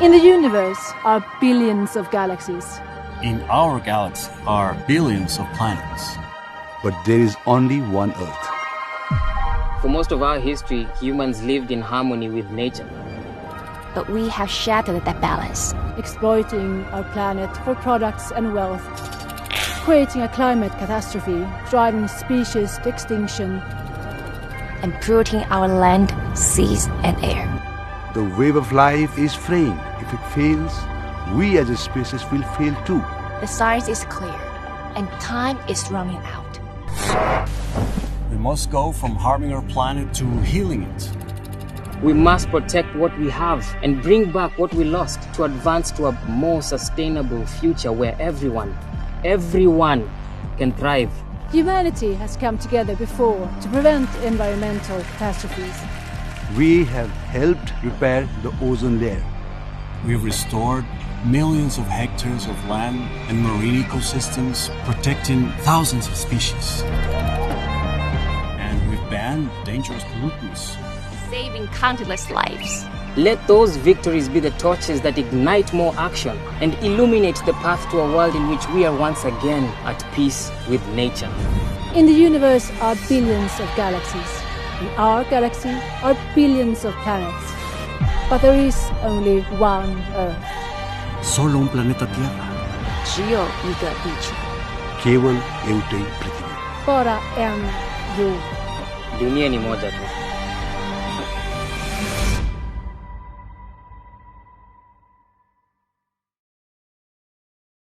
In the universe are billions of galaxies. In our galaxy are billions of planets. But there is only one Earth. For most of our history, humans lived in harmony with nature. But we have shattered that balance. Exploiting our planet for products and wealth, creating a climate catastrophe, driving species to extinction, And polluting our land, seas, and air. The wave of life is fraying. If it fails, we as a species will fail too. The science is clear, and time is running out. We must go from harming our planet to healing it. We must protect what we have and bring back what we lost to advance to a more sustainable future where everyone can thrive. Humanity has come together before to prevent environmental catastrophes. We have helped repair the ozone layer. We've restored millions of hectares of land and marine ecosystems, protecting thousands of species. And we've banned dangerous pollutants. Saving countless lives. Let those victories be the torches that ignite more action and illuminate the path to a world in which we are once again at peace with nature. In the universe are billions of galaxies. In our galaxy are billions of planets. But there is only one Earth. Solo un planeta Tierra. 只有一个地球。 केवल एउटै पृथ्वी. Bara en jord. Dunia ni moja tu.